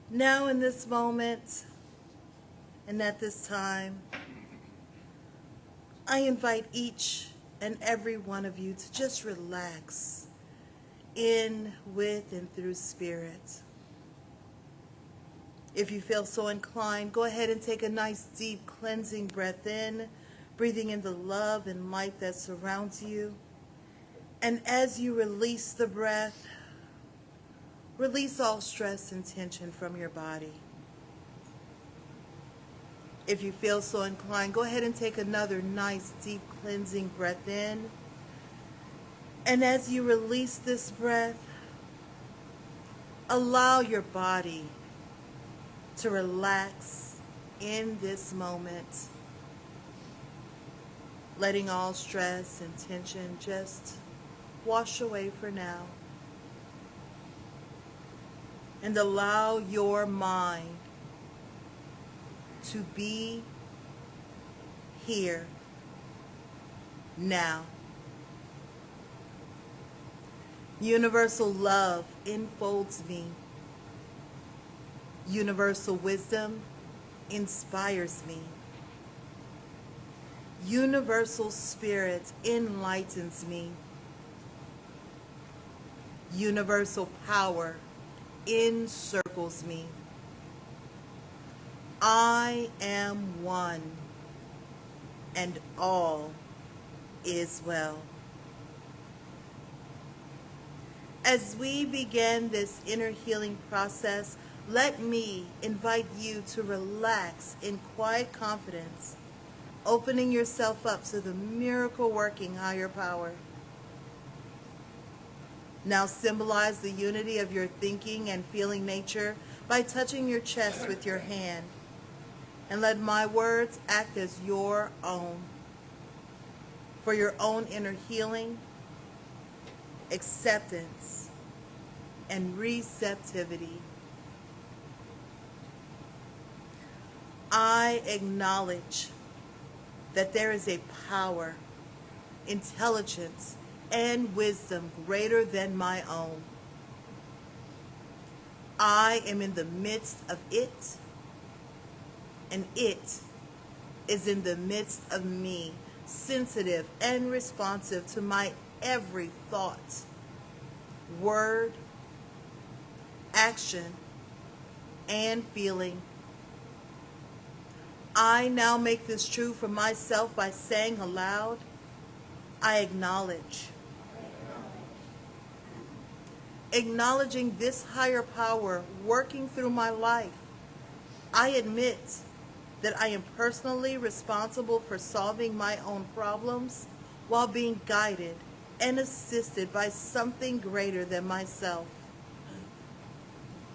Now in this moment and at this time, I invite each and every one of you to just relax in, with, and through spirit. If you feel so inclined, go ahead and take a nice deep cleansing breath in, breathing in the love and light that surrounds you. And as you release the breath, release all stress and tension from your body. If you feel so inclined, go ahead and take another nice deep cleansing breath in. And as you release this breath, allow your body to relax in this moment, letting all stress and tension just wash away for now. And allow your mind to be here now. Universal love enfolds me. Universal wisdom inspires me. Universal spirit enlightens me. Universal power encircles me. I am one, and all is well. As we begin this inner healing process, let me invite you to relax in quiet confidence, opening yourself up to the miracle-working higher power. Now symbolize the unity of your thinking and feeling nature by touching your chest with your hand. And let my words act as your own, for your own inner healing, acceptance, and receptivity. I acknowledge that there is a power, intelligence, and wisdom greater than my own. I am in the midst of it, and it is in the midst of me, sensitive and responsive to my every thought, word, action, and feeling. I now make this true for myself by saying aloud, I acknowledge. Acknowledging this higher power working through my life, I admit that I am personally responsible for solving my own problems while being guided and assisted by something greater than myself.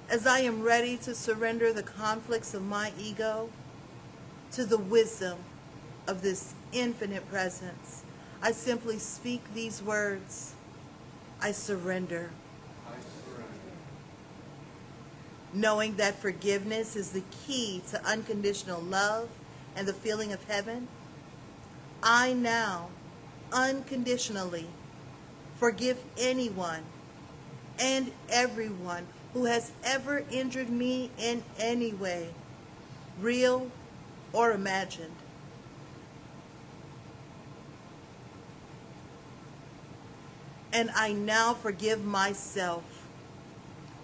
As I am ready to surrender the conflicts of my ego to the wisdom of this infinite presence, I simply speak these words. I surrender. Knowing that forgiveness is the key to unconditional love and the feeling of heaven, I now unconditionally forgive anyone and everyone who has ever injured me in any way, real or imagined. And I now forgive myself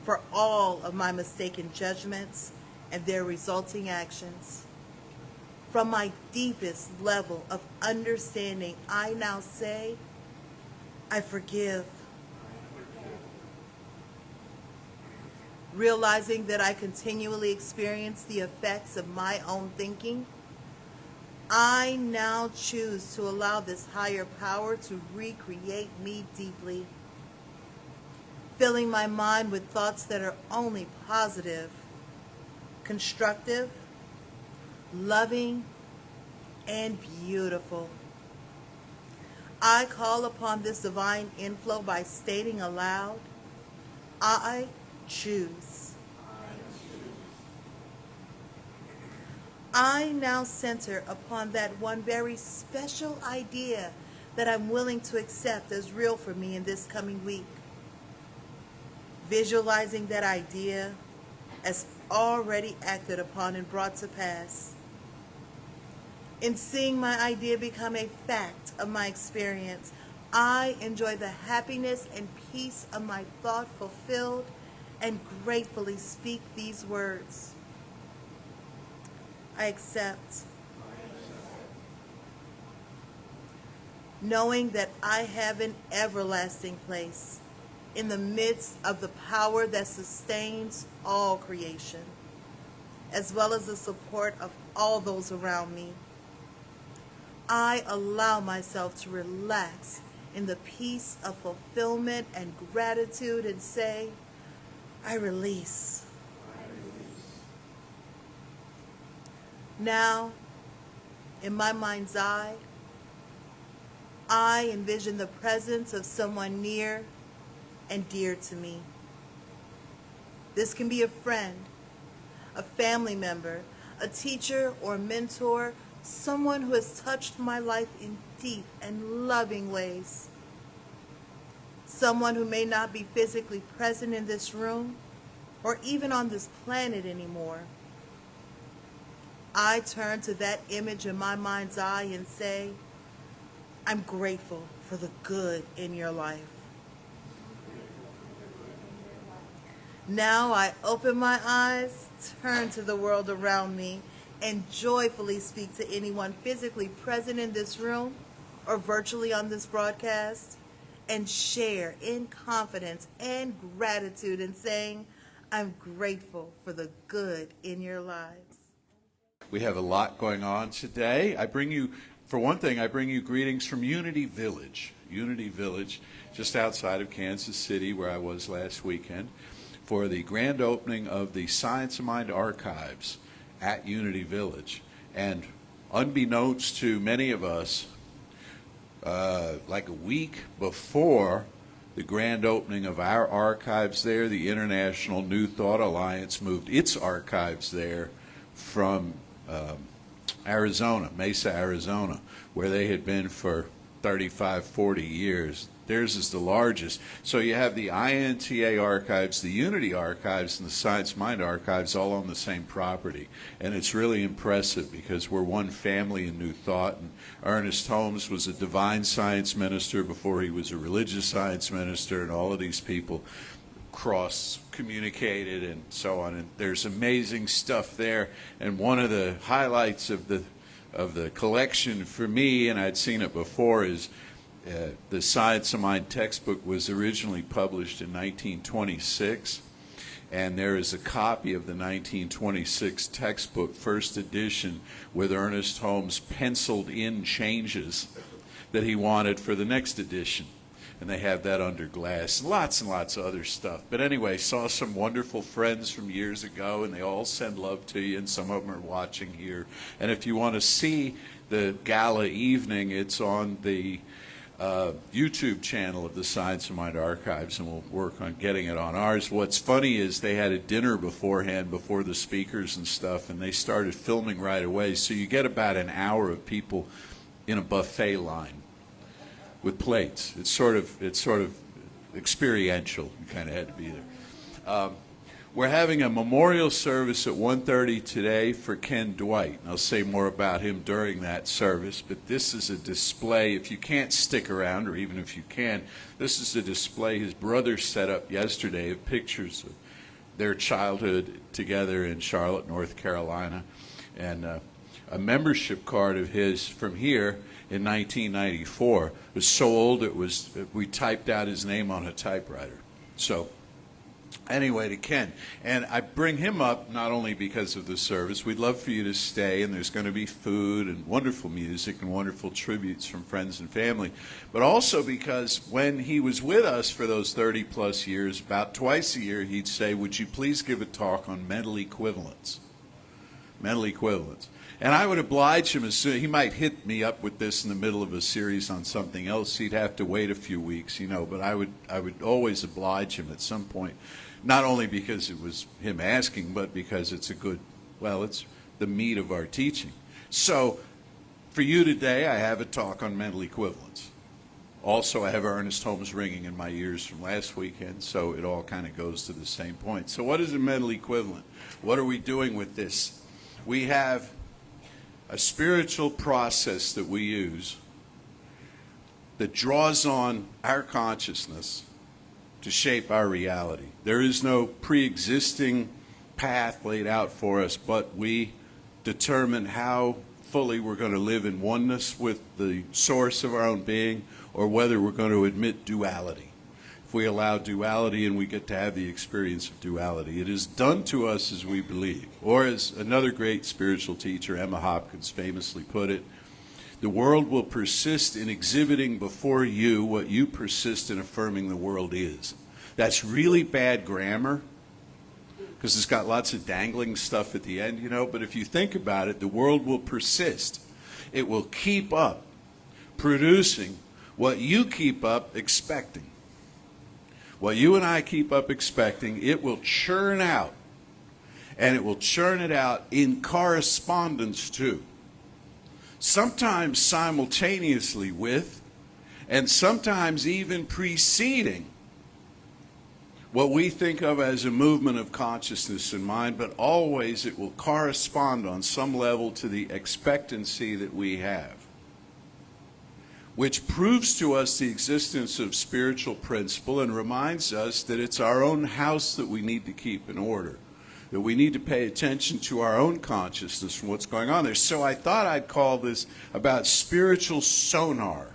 for all of my mistaken judgments and their resulting actions. From my deepest level of understanding, I now say, I forgive. Realizing that I continually experience the effects of my own thinking, I now choose to allow this higher power to recreate me deeply, filling my mind with thoughts that are only positive, constructive, loving, and beautiful. I call upon this divine inflow by stating aloud, I choose. I now center upon that one very special idea that I'm willing to accept as real for me in this coming week. Visualizing that idea as already acted upon and brought to pass. In seeing my idea become a fact of my experience, I enjoy the happiness and peace of my thought fulfilled and gratefully speak these words. I accept. Knowing that I have an everlasting place in the midst of the power that sustains all creation, as well as the support of all those around me. I allow myself to relax in the peace of fulfillment and gratitude and say, I release. Now, in my mind's eye, I envision the presence of someone near and dear to me. This can be a friend, a family member, a teacher or mentor, someone who has touched my life in deep and loving ways. Someone who may not be physically present in this room or even on this planet anymore. I turn to that image in my mind's eye and say, I'm grateful for the good in your life. Now I open my eyes, turn to the world around me, and joyfully speak to anyone physically present in this room or virtually on this broadcast, and share in confidence and gratitude in saying, I'm grateful for the good in your lives. We have a lot going on today. For one thing, I bring you greetings from Unity Village, just outside of Kansas City, where I was last weekend, for the grand opening of the Science of Mind archives at Unity Village. And unbeknownst to many of us, like a week before the grand opening of our archives there, the International New Thought Alliance moved its archives there from Arizona, Mesa, Arizona, where they had been for 35, 40 years. Theirs is the largest. So you have the INTA archives, the Unity archives, and the Science Mind archives all on the same property. And it's really impressive because we're one family in New Thought. And Ernest Holmes was a divine science minister before he was a religious science minister, and all of these people cross-communicated and so on. And there's amazing stuff there. And one of the highlights of the collection for me, and I'd seen it before, is the Science of Mind textbook was originally published in 1926, and there is a copy of the 1926 textbook, first edition, with Ernest Holmes penciled in changes that he wanted for the next edition. And they have that under glass. Lots and lots of other stuff. But anyway, saw some wonderful friends from years ago, and they all send love to you, and some of them are watching here. And if you want to see the gala evening, it's on the YouTube channel of the Science of Mind Archives, and we'll work on getting it on ours. What's funny is they had a dinner beforehand, before the speakers and stuff, and they started filming right away. So you get about an hour of people in a buffet line with plates. It's sort of experiential. You kind of had to be there. We're having a memorial service at 1:30 today for Ken Dwight. And I'll say more about him during that service, but this is a display. If you can't stick around, or even if you can, this is a display his brother set up yesterday of pictures of their childhood together in Charlotte, North Carolina, and a membership card of his from here in 1994. It was so old we typed out his name on a typewriter. So anyway, to Ken. And I bring him up not only because of the service. We'd love for you to stay, and there's going to be food and wonderful music and wonderful tributes from friends and family, but also because when he was with us for those 30-plus years, about twice a year, he'd say, would you please give a talk on mental equivalence? Mental equivalence. And I would oblige him as soon. He might hit me up with this in the middle of a series on something else. He'd have to wait a few weeks, but I would always oblige him at some point, not only because it was him asking, but because it's it's the meat of our teaching. So for you today, I have a talk on mental equivalence. Also, I have Ernest Holmes ringing in my ears from last weekend, so it all kind of goes to the same point. So what is a mental equivalent? What are we doing with this? We have a spiritual process that we use that draws on our consciousness to shape our reality. There is no pre-existing path laid out for us, but we determine how fully we're going to live in oneness with the source of our own being, or whether we're going to admit duality. If we allow duality, and we get to have the experience of duality, it is done to us as we believe. Or as another great spiritual teacher, Emma Hopkins, famously put it, the world will persist in exhibiting before you what you persist in affirming the world is. That's really bad grammar, because it's got lots of dangling stuff at the end, but if you think about it, the world will persist. It will keep up producing what you keep up expecting. What you and I keep up expecting, it will churn out, and it will churn it out in correspondence to, sometimes simultaneously with, and sometimes even preceding what we think of as a movement of consciousness and mind, but always it will correspond on some level to the expectancy that we have, which proves to us the existence of spiritual principle and reminds us that it's our own house that we need to keep in order, that we need to pay attention to our own consciousness and what's going on there. So I thought I'd call this about spiritual sonar.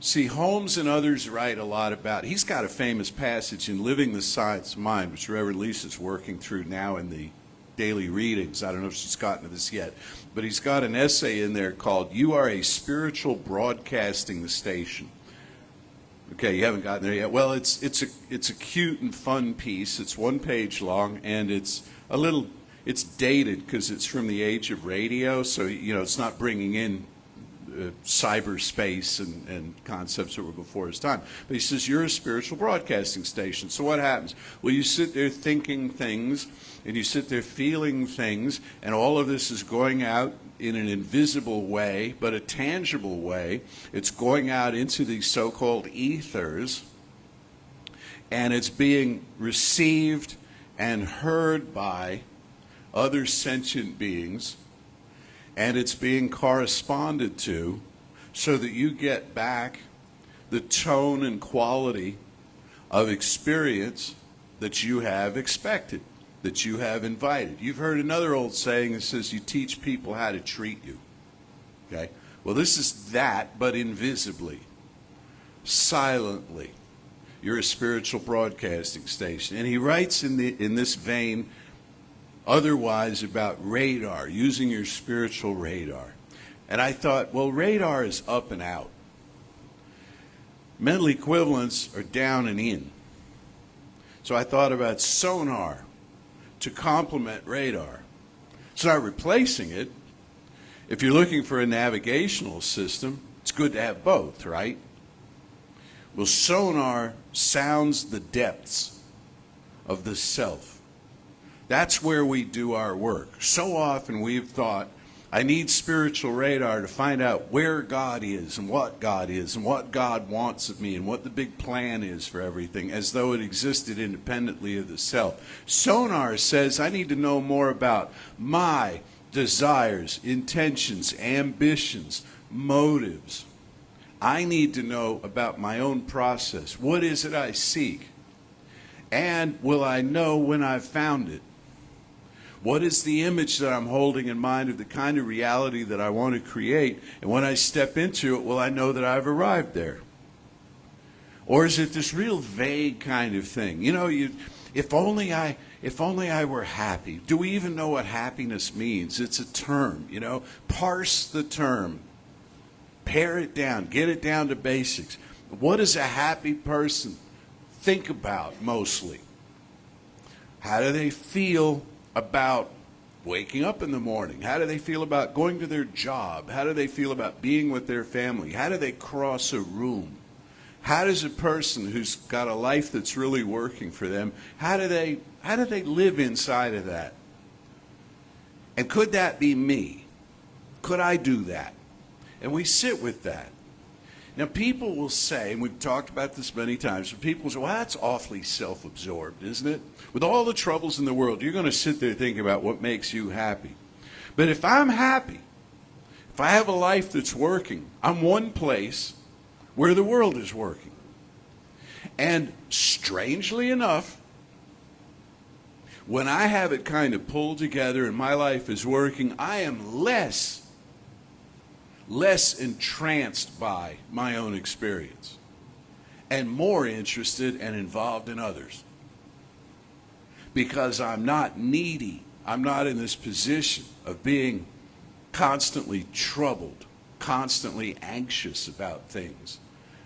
See, Holmes and others write a lot about, he's got a famous passage in Living the Science of Mind, which Reverend Lisa's working through now in the daily readings. I don't know if she's gotten to this yet, but he's got an essay in there called "You Are a Spiritual Broadcasting Station." Okay, you haven't gotten there yet. Well, it's a cute and fun piece. It's 1 page long, and it's dated because it's from the age of radio, so it's not bringing in cyberspace and concepts that were before his time. But he says, you're a spiritual broadcasting station. So what happens? Well, you sit there thinking things, and you sit there feeling things, and all of this is going out in an invisible way, but a tangible way. It's going out into these so-called ethers, and it's being received and heard by other sentient beings, and it's being corresponded to, so that you get back the tone and quality of experience that you have expected, that you have invited. You've heard another old saying that says you teach people how to treat you. Okay? Well, this is that, but invisibly, silently. You're a spiritual broadcasting station. And he writes in this vein otherwise about radar, using your spiritual radar. And I thought, well, radar is up and out. Mental equivalents are down and in. So I thought about sonar to complement radar. It's not replacing it. If you're looking for a navigational system, it's good to have both, right? Well, sonar sounds the depths of the self. That's where we do our work. So often we've thought, I need spiritual radar to find out where God is and what God wants of me and what the big plan is for everything, as though it existed independently of the self. Sonar says I need to know more about my desires, intentions, ambitions, motives. I need to know about my own process. What is it I seek? And will I know when I've found it? What is the image that I'm holding in mind of the kind of reality that I want to create? And when I step into it, will I know that I've arrived there? Or is it this real vague kind of thing? If only I were happy. Do we even know what happiness means? It's a term, Parse the term. Pare it down. Get it down to basics. What does a happy person think about mostly? How do they feel about waking up in the morning? How do they feel about going to their job? How do they feel about being with their family? How do they cross a room? How does a person who's got a life that's really working for them, how do they live inside of that? And could that be me? Could I do that? And we sit with that. Now, people will say, and we've talked about this many times, but people will say, well, that's awfully self-absorbed, isn't it? With all the troubles in the world, you're going to sit there thinking about what makes you happy. But if I'm happy, if I have a life that's working, I'm one place where the world is working. And strangely enough, when I have it kind of pulled together and my life is working, I am less entranced by my own experience and more interested and involved in others. Because I'm not needy. I'm not in this position of being constantly troubled, constantly anxious about things.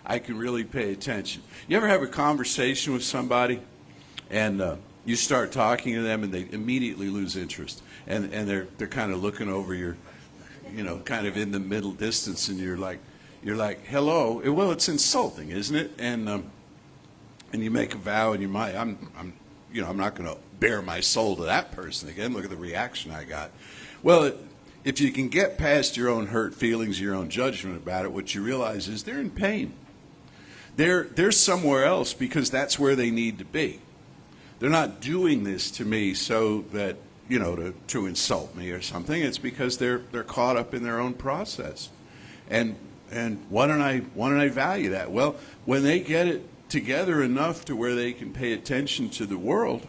I can really pay attention. You ever have a conversation with somebody and you start talking to them and they immediately lose interest and they're kind of looking over your, kind of in the middle distance, and you're like, hello. Well, it's insulting, isn't it? And you make a vow in your mind, I'm not going to bare my soul to that person again. Look at the reaction I got. Well, if you can get past your own hurt feelings, your own judgment about it, what you realize is they're in pain. They're somewhere else because that's where they need to be. They're not doing this to me so that, to insult me or something. It's because they're caught up in their own process. And why don't I value that? Well, when they get it together enough to where they can pay attention to the world,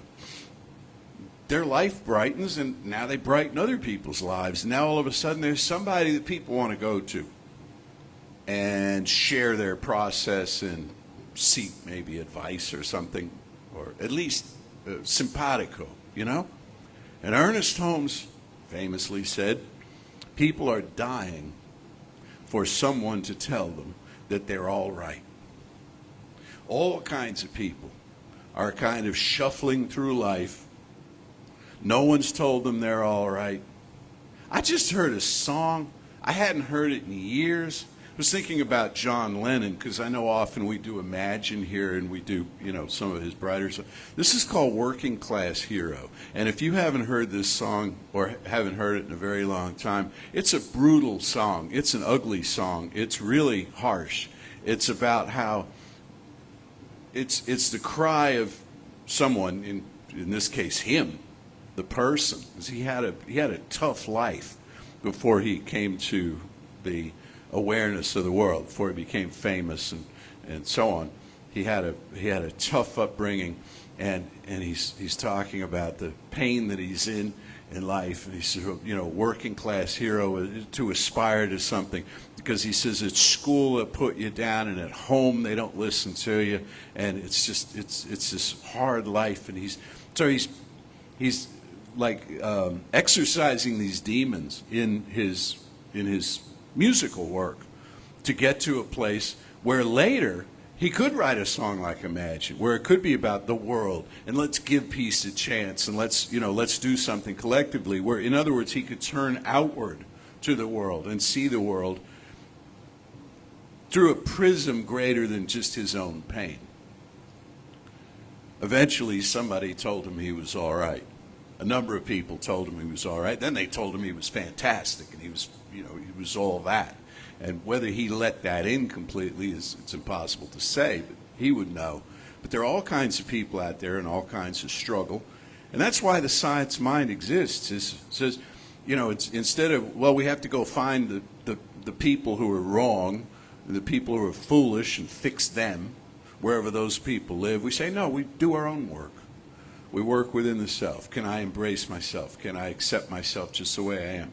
their life brightens, and now they brighten other people's lives. And now all of a sudden there's somebody that people want to go to and share their process and seek maybe advice or something, or at least simpatico, And Ernest Holmes famously said, people are dying for someone to tell them that they're all right. All kinds of people are kind of shuffling through life. No one's told them they're all right. I just heard a song. I hadn't heard it in years. I was thinking about John Lennon, because I know often we do Imagine here and we do, some of his brighter songs. This is called Working Class Hero. And if you haven't heard this song or haven't heard it in a very long time, it's a brutal song. It's an ugly song. It's really harsh. It's about how it's the cry of someone, in this case him, the person. He had a tough life before he came to the awareness of the world, before he became famous and so on. He had a tough upbringing, and he's talking about the pain that he's in life, and he says, working class hero, to aspire to something, because he says at school they put you down, and at home they don't listen to you, and it's this hard life, and he's like exercising these demons in his musical work to get to a place where later he could write a song like Imagine, where it could be about the world and let's give peace a chance and let's do something collectively, where in other words he could turn outward to the world and see the world through a prism greater than just his own pain. Eventually somebody told him he was all right. A number of people told him he was all right. Then they told him he was fantastic and he was all that. And whether he let that in completely it's impossible to say, but he would know. But there are all kinds of people out there and all kinds of struggle. And that's why the science mind exists. It says, it's instead of, well, we have to go find the people who are wrong, the people who are foolish and fix them, wherever those people live. We say, no, we do our own work. We work within the self. Can I embrace myself? Can I accept myself just the way I am?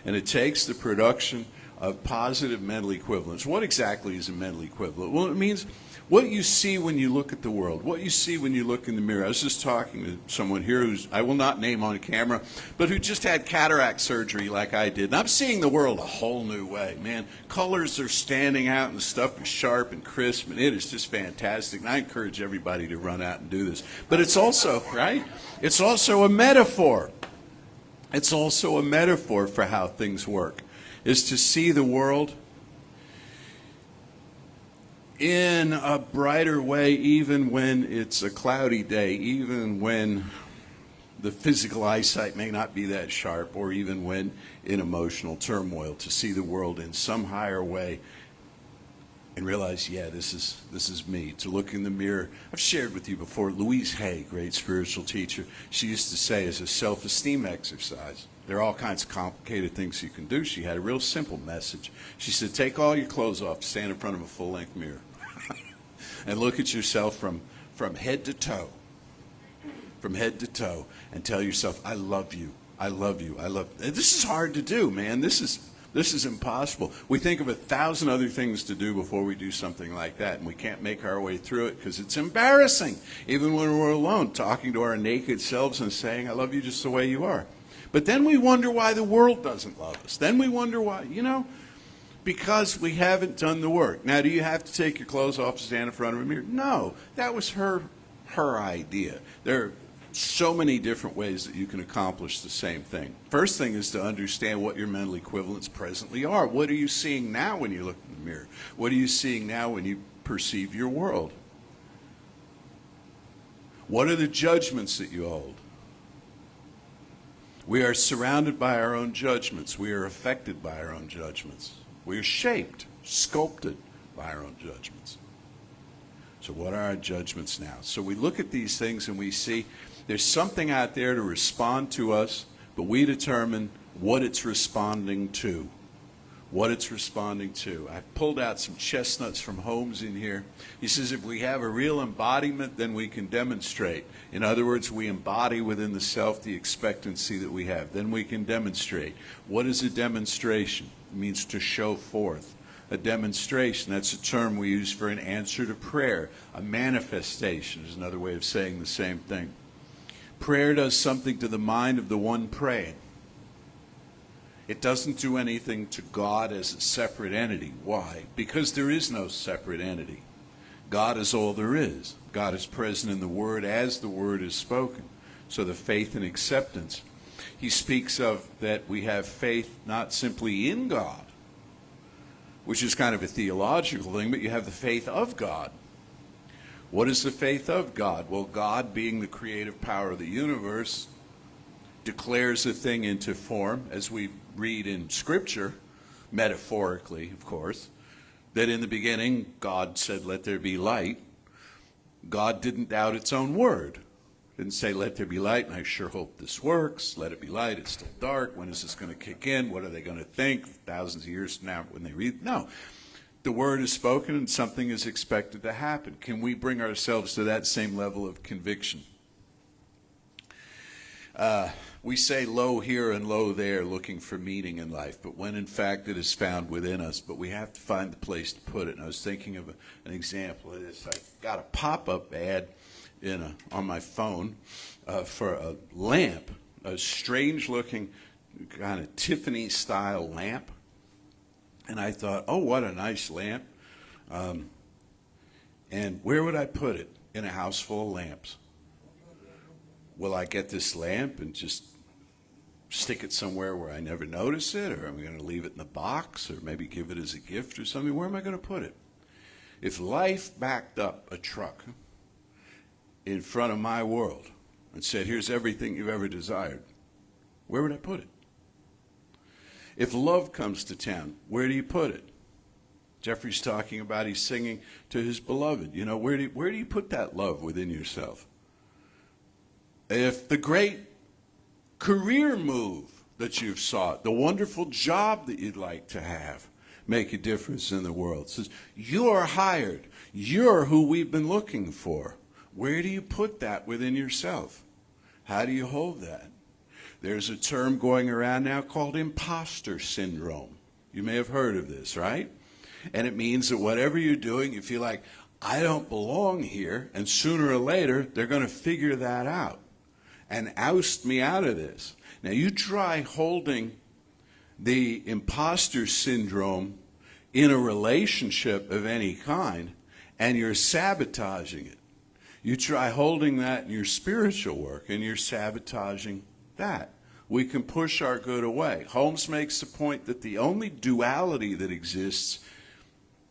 And it takes the production of positive mental equivalence. What exactly is a mental equivalent? Well, it means what you see when you look at the world, what you see when you look in the mirror. I was just talking to someone here who's, I will not name on camera, but who just had cataract surgery like I did. And I'm seeing the world a whole new way, man. Colors are standing out and stuff is sharp and crisp, and it is just fantastic. And I encourage everybody to run out and do this. But it's also, right? It's also a metaphor. It's also a metaphor for how things work, is to see the world in a brighter way, even when it's a cloudy day, even when the physical eyesight may not be that sharp, or even when in emotional turmoil, to see the world in some higher way and realize, yeah, this is me. To look in the mirror. I've shared with you before, Louise Hay, great spiritual teacher, she used to say as a self-esteem exercise, there are all kinds of complicated things you can do. She had a real simple message. She said, take all your clothes off, stand in front of a full-length mirror, and look at yourself from head to toe. From head to toe, and tell yourself, I love you, I love you, I love you. This is hard to do, man. This is impossible. We think of 1,000 other things to do before we do something like that, and we can't make our way through it because it's embarrassing, even when we're alone, talking to our naked selves and saying, I love you just the way you are. But then we wonder why the world doesn't love us. Then we wonder why, because we haven't done the work. Now, do you have to take your clothes off and stand in front of a mirror? No, that was her idea. There are so many different ways that you can accomplish the same thing. First thing is to understand what your mental equivalents presently are. What are you seeing now when you look in the mirror? What are you seeing now when you perceive your world? What are the judgments that you hold? We are surrounded by our own judgments. We are affected by our own judgments. We are shaped, sculpted by our own judgments. So what are our judgments now? So we look at these things and we see there's something out there to respond to us, but we determine what it's responding to. What it's responding to. I pulled out some chestnuts from Holmes in here. He says if we have a real embodiment, then we can demonstrate. In other words, we embody within the self the expectancy that we have. Then we can demonstrate. What is a demonstration? It means to show forth. A demonstration, that's a term we use for an answer to prayer. A manifestation is another way of saying the same thing. Prayer does something to the mind of the one praying. It doesn't do anything to God as a separate entity. Why? Because there is no separate entity. God is all there is. God is present in the Word as the Word is spoken. So the faith and acceptance. He speaks of that we have faith not simply in God, which is kind of a theological thing, but you have the faith of God. What is the faith of God? Well, God, being the creative power of the universe, declares a thing into form, as we read in Scripture, metaphorically, of course, that in the beginning God said, let there be light. God didn't doubt its own word. Didn't say, let there be light, and I sure hope this works. Let it be light, it's still dark. When is this going to kick in? What are they going to think thousands of years from now when they read? No. The word is spoken and something is expected to happen. Can we bring ourselves to that same level of conviction? We say low here and low there, looking for meaning in life, but when in fact it is found within us, but we have to find the place to put it. And I was thinking of an example of this. I got a pop-up ad on my phone for a lamp, a strange-looking kind of Tiffany-style lamp. And I thought, oh, what a nice lamp. And where would I put it in a house full of lamps? Will I get this lamp and just stick it somewhere where I never notice it? Or am I going to leave it in the box? Or maybe give it as a gift or something? Where am I going to put it? If life backed up a truck in front of my world and said, here's everything you've ever desired, where would I put it? If love comes to town, where do you put it? Jeffrey's talking about he's singing to his beloved. Where do you put that love within yourself? If the great career move that you've sought, the wonderful job that you'd like to have, make a difference in the world. It says, you're hired. You're who we've been looking for. Where do you put that within yourself? How do you hold that? There's a term going around now called imposter syndrome. You may have heard of this, right? And it means that whatever you're doing, you feel like, I don't belong here, and sooner or later, they're going to figure that out and oust me out of this. Now, you try holding the imposter syndrome in a relationship of any kind, and you're sabotaging it. You try holding that in your spiritual work, and you're sabotaging that. We can push our good away. Holmes makes the point that the only duality that exists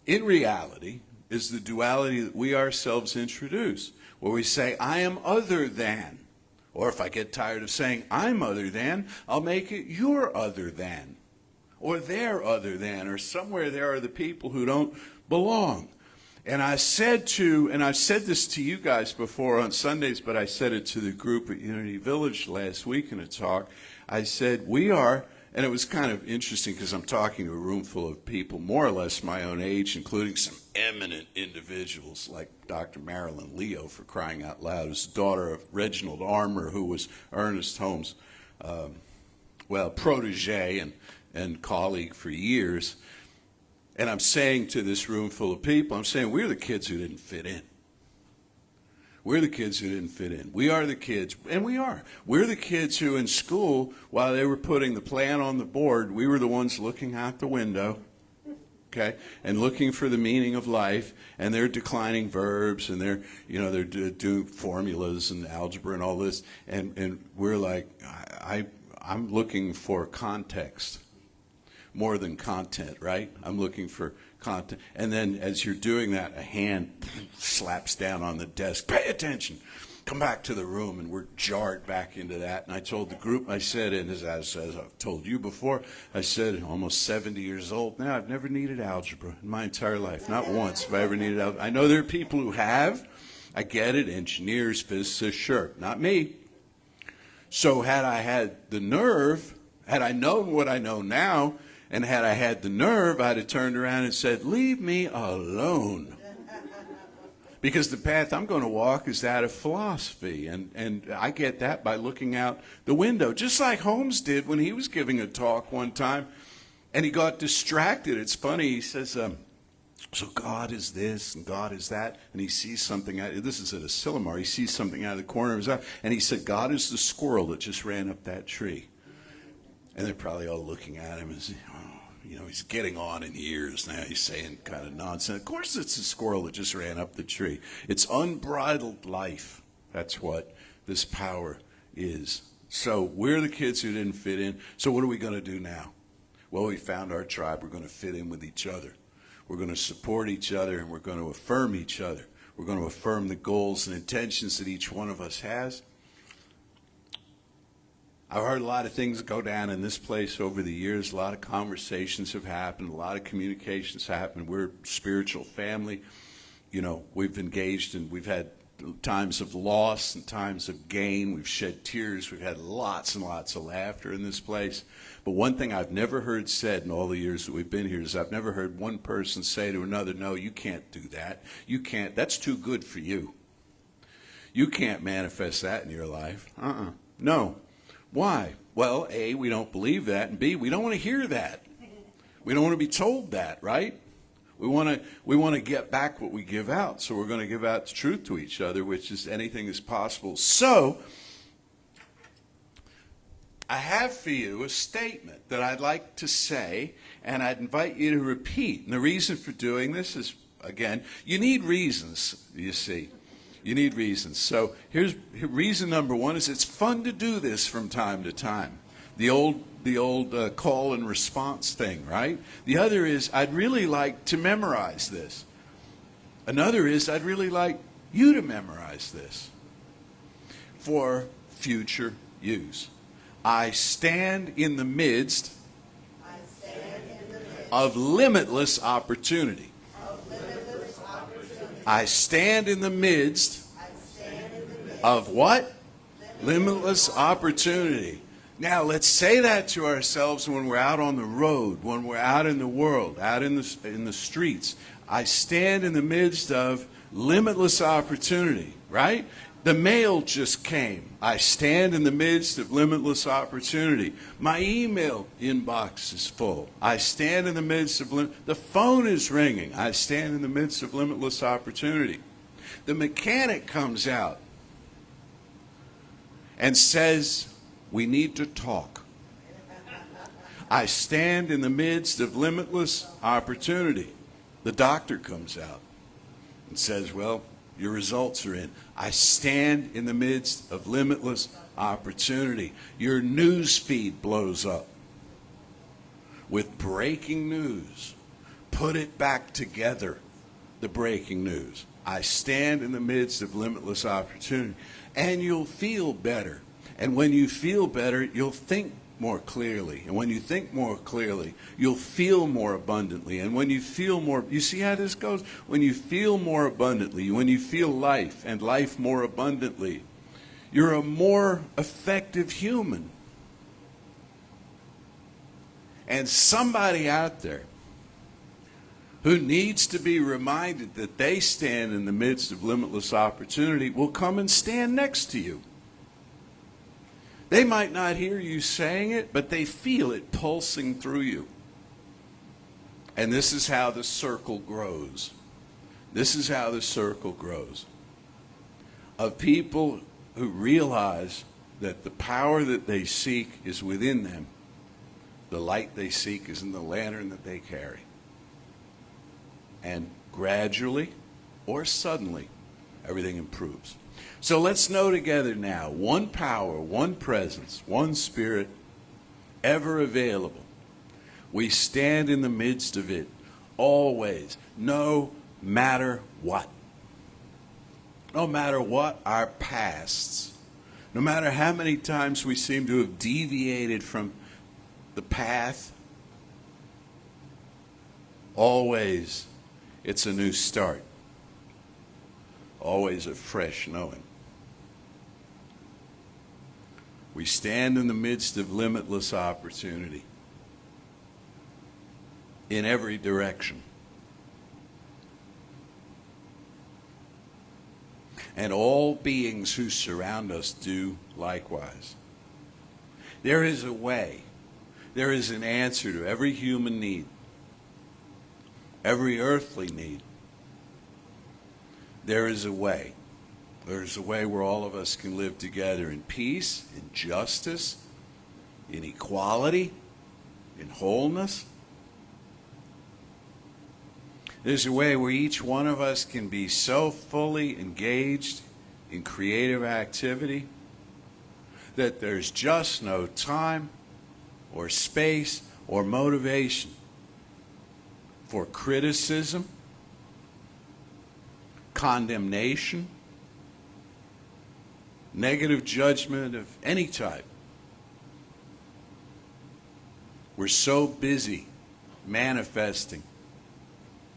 in reality is the duality that we ourselves introduce, where we say, I am other than. Or if I get tired of saying, I'm other than, I'll make it you're other than. Or they're other than. Or somewhere there are the people who don't belong. And I've said this to you guys before on Sundays, but I said it to the group at Unity Village last week in a talk. I said, we are, and it was kind of interesting because I'm talking to a room full of people more or less my own age, including some eminent individuals like Dr. Marilyn Leo, for crying out loud, who's the daughter of Reginald Armour, who was Ernest Holmes' protege and colleague for years. And I'm saying to this room full of people, I'm saying we're the kids who didn't fit in. We're the kids who didn't fit in. We are the kids, and we are. We're the kids who in school, while they were putting the plan on the board, we were the ones looking out the window, okay, and looking for the meaning of life, and they're declining verbs, and they're doing formulas and algebra and all this, and we're like, I'm looking for context. More than content, right? I'm looking for content. And then as you're doing that, a hand slaps down on the desk. Pay attention. Come back to the room, and we're jarred back into that. And I told the group, I said, and as I've told you before, I said, almost 70 years old now, I've never needed algebra in my entire life. Not once have I ever needed algebra. I know there are people who have. I get it. Engineers, physicists, sure. Not me. So had I had the nerve, had I known what I know now, and had I had the nerve, I'd have turned around and said, leave me alone. Because the path I'm going to walk is that of philosophy. And I get that by looking out the window. Just like Holmes did when he was giving a talk one time. And he got distracted. It's funny. He says, so God is this and God is that. And he sees something. This is at a Silmar. He sees something out of the corner of his eye. And he said, God is the squirrel that just ran up that tree. And they're probably all looking at him as, he's getting on in years now. He's saying kind of nonsense. Of course it's a squirrel that just ran up the tree. It's unbridled life. That's what this power is. So we're the kids who didn't fit in. So what are we going to do now? Well, we found our tribe. We're going to fit in with each other. We're going to support each other, and we're going to affirm each other. We're going to affirm the goals and intentions that each one of us has. I've heard a lot of things go down in this place over the years. A lot of conversations have happened. A lot of communications happened. We're a spiritual family. We've engaged and we've had times of loss and times of gain. We've shed tears. We've had lots and lots of laughter in this place. But one thing I've never heard said in all the years that we've been here is I've never heard one person say to another, no, you can't do that. You can't. That's too good for you. You can't manifest that in your life. No. Why? Well, A, we don't believe that, and B, we don't want to hear that. We don't want to be told that, right? We want to get back what we give out, so we're going to give out the truth to each other, which is anything is possible. So, I have for you a statement that I'd like to say, and I'd invite you to repeat. And the reason for doing this is, again, you need reasons, you see. You need reasons. So here's reason number one is it's fun to do this from time to time. The old call and response thing, right? The other is I'd really like to memorize this. Another is I'd really like you to memorize this for future use. I stand in the midst of limitless opportunity. I stand in the midst of what? Limitless opportunity. Now, let's say that to ourselves when we're out on the road, when we're out in the world, out in the streets. I stand in the midst of limitless opportunity, right? The mail just came. I stand in the midst of limitless opportunity. My email inbox is full. I stand in the midst of the phone is ringing. I stand in the midst of limitless opportunity. The mechanic comes out and says, we need to talk. I stand in the midst of limitless opportunity. The doctor comes out and says, well, your results are in. I stand in the midst of limitless opportunity. Your news feed blows up with breaking news. Put it back together, the breaking news. I stand in the midst of limitless opportunity. And you'll feel better. And when you feel better, you'll think more clearly. And when you think more clearly, you'll feel more abundantly. And when you feel more, you see how this goes? When you feel more abundantly, when you feel life and life more abundantly, you're a more effective human. And somebody out there who needs to be reminded that they stand in the midst of limitless opportunity will come and stand next to you. They might not hear you saying it, but they feel it pulsing through you. And this is how the circle grows. This is how the circle grows. Of people who realize that the power that they seek is within them. The light they seek is in the lantern that they carry. And gradually or suddenly, everything improves. So let's know together now, one power, one presence, one spirit, ever available. We stand in the midst of it, always, no matter what. No matter what our pasts, no matter how many times we seem to have deviated from the path, always it's a new start. Always a fresh knowing. We stand in the midst of limitless opportunity in every direction. And all beings who surround us do likewise. There is a way. There is an answer to every human need, every earthly need. There is a way. There is a way where all of us can live together in peace, in justice, in equality, in wholeness. There's a way where each one of us can be so fully engaged in creative activity that there's just no time or space or motivation for criticism, condemnation, negative judgment of any type. We're so busy manifesting,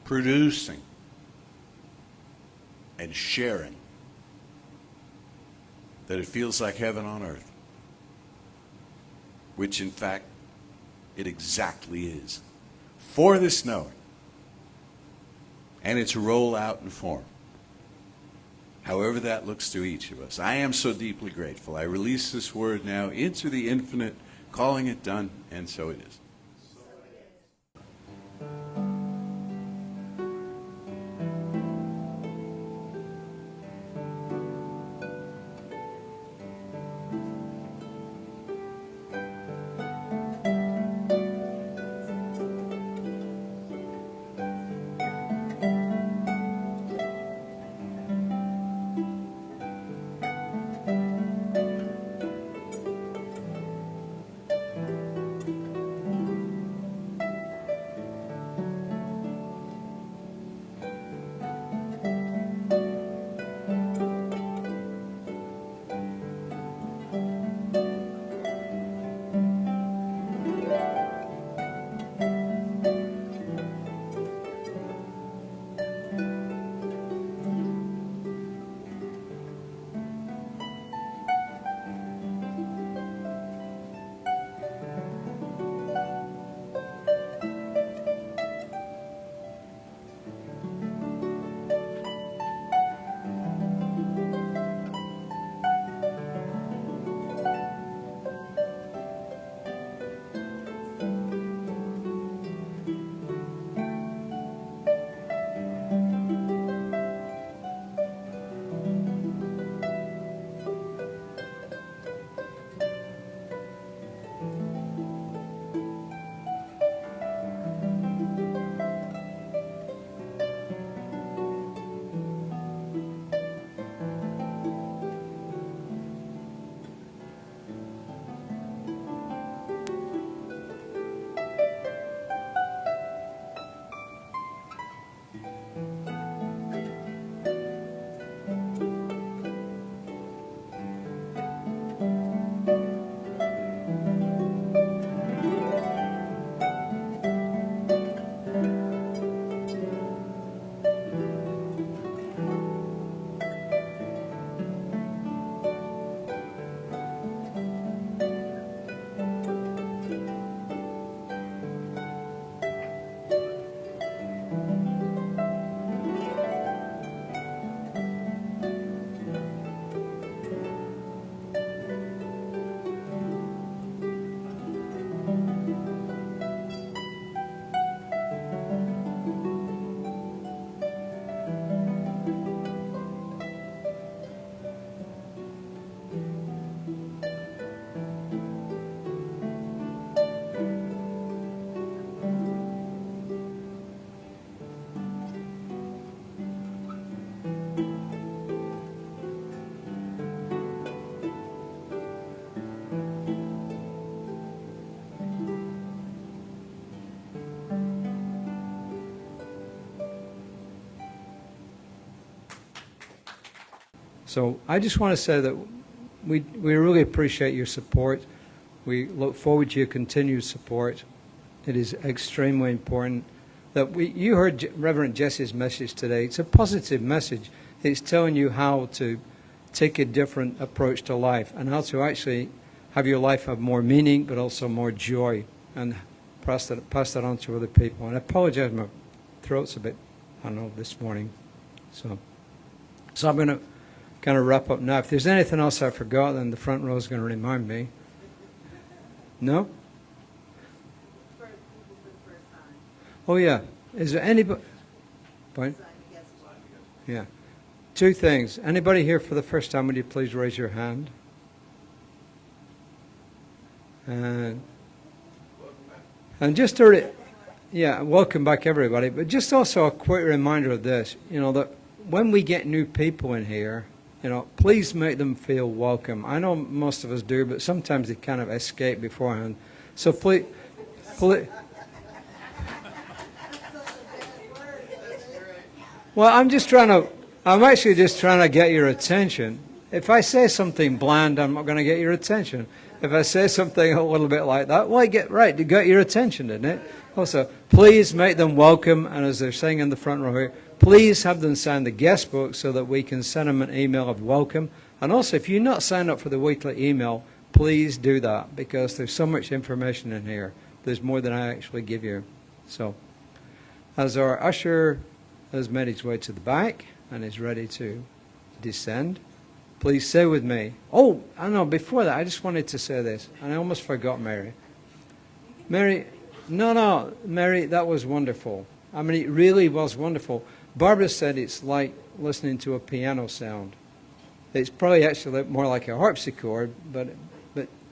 producing, and sharing that it feels like heaven on earth, which in fact it exactly is. For this knowing and its rollout and form, however that looks to each of us. I am so deeply grateful. I release this word now into the infinite, calling it done, and so it is. So I just want to say that we really appreciate your support. We look forward to your continued support. It is extremely important that you heard Reverend Jesse's message today. It's a positive message. It's telling you how to take a different approach to life and how to actually have your life have more meaning but also more joy, and pass that on to other people. And I apologize, my throat's a bit, I don't know, this morning. So I'm going to kind of wrap up now. If there's anything else I forgot, then the front row is going to remind me. No? Oh, yeah. Is there anybody? Point? Yeah. Two things. Anybody here for the first time, would you please raise your hand? And just welcome back, everybody. But just also a quick reminder of this, that when we get new people in here, please make them feel welcome. I know most of us do, but sometimes they kind of escape beforehand. So please. Well, I'm actually just trying to get your attention. If I say something bland, I'm not going to get your attention. If I say something a little bit like that, well, to get your attention, didn't it? Also, please make them welcome, and as they're saying in the front row here, please have them sign the guest book so that we can send them an email of welcome. And also, if you're not signed up for the weekly email, please do that, because there's so much information in here. There's more than I actually give you. So, as our usher has made his way to the back and is ready to descend, please say with me. Oh, I know, before that, I just wanted to say this, and I almost forgot Mary. Mary, that was wonderful. I mean, it really was wonderful. Barbara said it's like listening to a piano sound. It's probably actually more like a harpsichord, but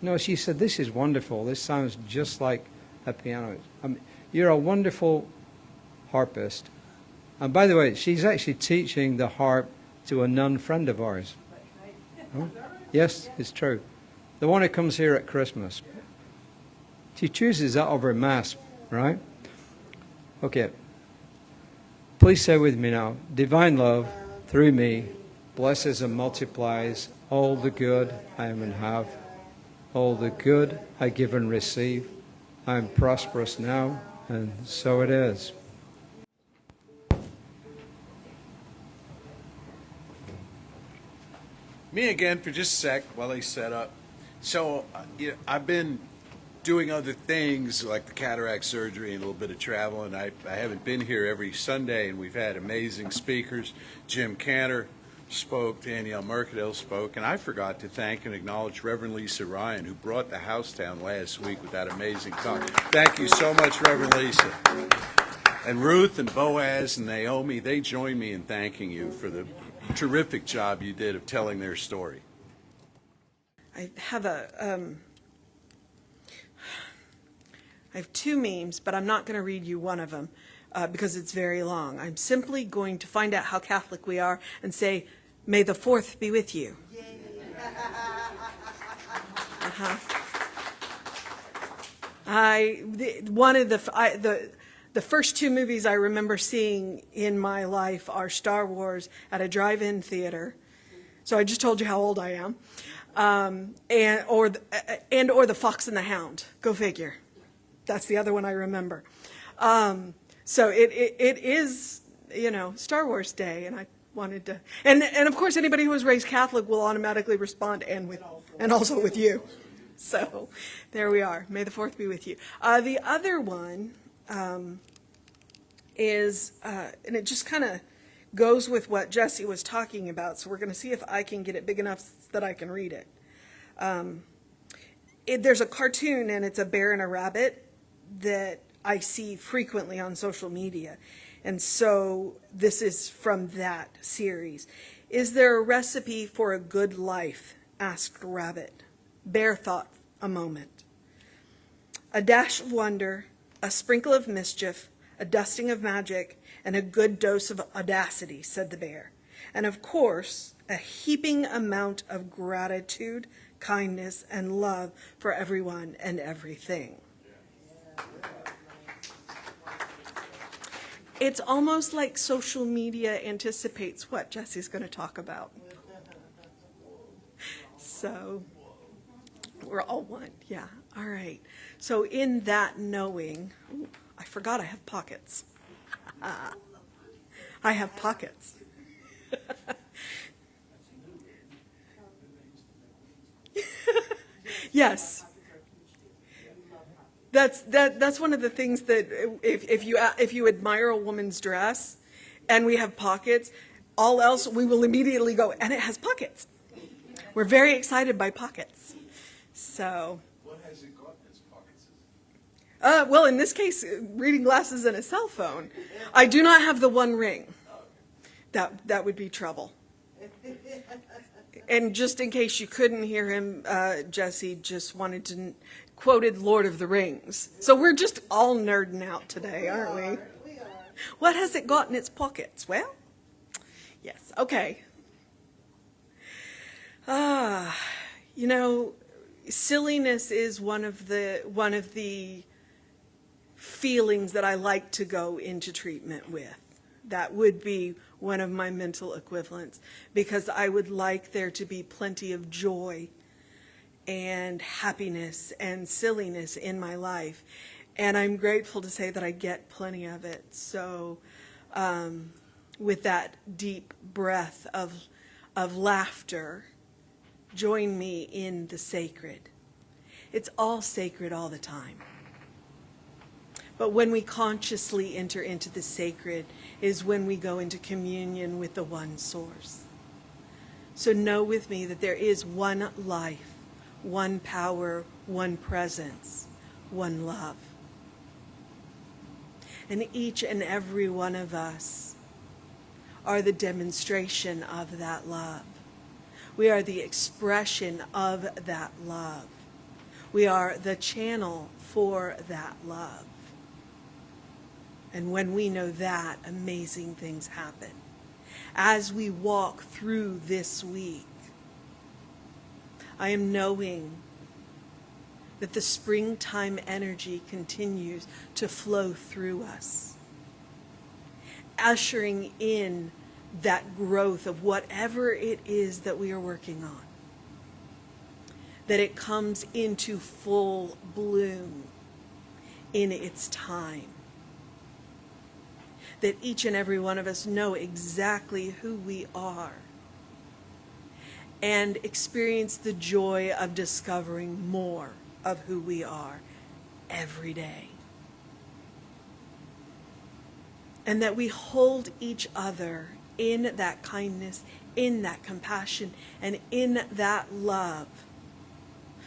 no, she said, this is wonderful. This sounds just like a piano. I mean, you're a wonderful harpist. And by the way, she's actually teaching the harp to a nun friend of ours. Oh, yes, it's true. The one who comes here at Christmas. She chooses that over Mass, right? Okay. Please say with me now, divine love through me blesses and multiplies all the good I am and have, all the good I give and receive. I am prosperous now, and so it is. Me again for just a sec while they set up. So I've been doing other things like the cataract surgery and a little bit of travel, and I haven't been here every Sunday, and we've had amazing speakers. Jim Cantor spoke, Danielle Mercadale spoke, and I forgot to thank and acknowledge Reverend Lisa Ryan, who brought the house down last week with that amazing talk. Thank you so much, Reverend Lisa. And Ruth and Boaz and Naomi, they join me in thanking you for the terrific job you did of telling their story. I have two memes, but I'm not going to read you one of them because it's very long. I'm simply going to find out how Catholic we are and say, "May the 4th be with you." The first two movies I remember seeing in my life are Star Wars at a drive-in theater. So I just told you how old I am. Or The Fox and the Hound. Go figure. That's the other one I remember. So it is, Star Wars Day, and I wanted to, and of course anybody who was raised Catholic will automatically respond, and also with you. So there we are. May the 4th be with you. The other one is, and it just kind of goes with what Jesse was talking about, so we're going to see if I can get it big enough that I can read it. There's a cartoon, and it's a bear and a rabbit that I see frequently on social media, and so this is from that series. "Is there a recipe for a good life?" asked Rabbit. Bear thought a moment. "A dash of wonder, a sprinkle of mischief, a dusting of magic, and a good dose of audacity," said the bear. "And of course, a heaping amount of gratitude, kindness, and love for everyone and everything." It's almost like social media anticipates what Jesse's going to talk about. So we're all one. Yeah. All right. So in that knowing, ooh, I forgot I have pockets. I have pockets. Yes. That's one of the things that if you admire a woman's dress and we have pockets, all else we will immediately go, and it has pockets. We're very excited by pockets. So What has it got in its pockets? well, in this case, reading glasses and a cell phone. I do not have the One Ring. That would be trouble. And just in case you couldn't hear him, Jesse just wanted to quoted Lord of the Rings. So we're just all nerding out today, aren't we? We are. What has it got in its pockets? Well, yes. Okay. You know, silliness is one of the feelings that I like to go into treatment with. That would be one of my mental equivalents, because I would like there to be plenty of joy and happiness and silliness in my life. And I'm grateful to say that I get plenty of it. So with that deep breath of laughter, join me in the sacred. It's all sacred all the time. But when we consciously enter into the sacred is when we go into communion with the one source. So know with me that there is one life, one power, one presence, one love. And each and every one of us are the demonstration of that love. We are the expression of that love. We are the channel for that love. And when we know that, amazing things happen. As we walk through this week, I am knowing that the springtime energy continues to flow through us, ushering in that growth of whatever it is that we are working on, that it comes into full bloom in its time. That each and every one of us know exactly who we are and experience the joy of discovering more of who we are every day. And that we hold each other in that kindness, in that compassion, and in that love,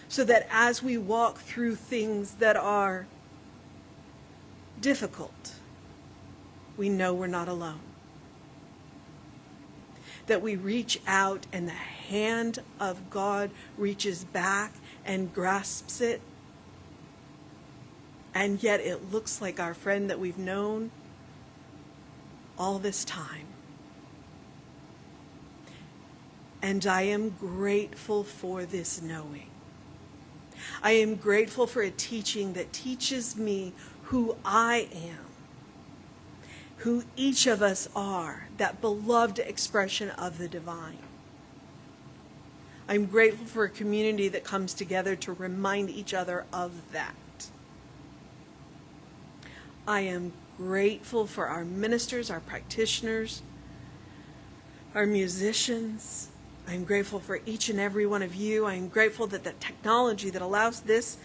so that as we walk through things that are difficult, we know we're not alone. That we reach out and the hand of God reaches back and grasps it. And yet it looks like our friend that we've known all this time. And I am grateful for this knowing. I am grateful for a teaching that teaches me who I am, who each of us are, that beloved expression of the divine. I'm grateful for a community that comes together to remind each other of that. I am grateful for our ministers, our practitioners, our musicians. I'm grateful for each and every one of you. I'm grateful that the technology that allows this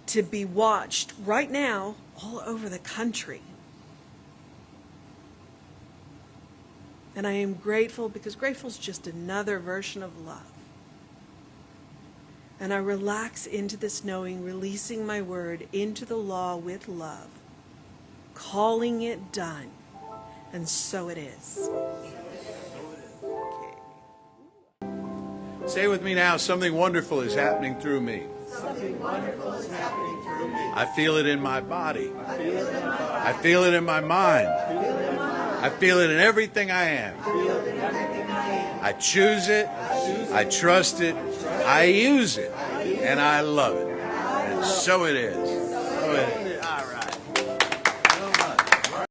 to be watched right now all over the country. And I am grateful because grateful is just another version of love. And I relax into this knowing, releasing my word into the law with love, calling it done. And so it is. Say with me now, something wonderful is happening through me. Something wonderful is happening through me. I feel it in my body. I feel it in my body. I feel it in my mind. I feel it in my mind. I feel it in everything I am. I feel it in everything I am. I choose it. I trust it. I use it. And I love it. And so it is. So it is.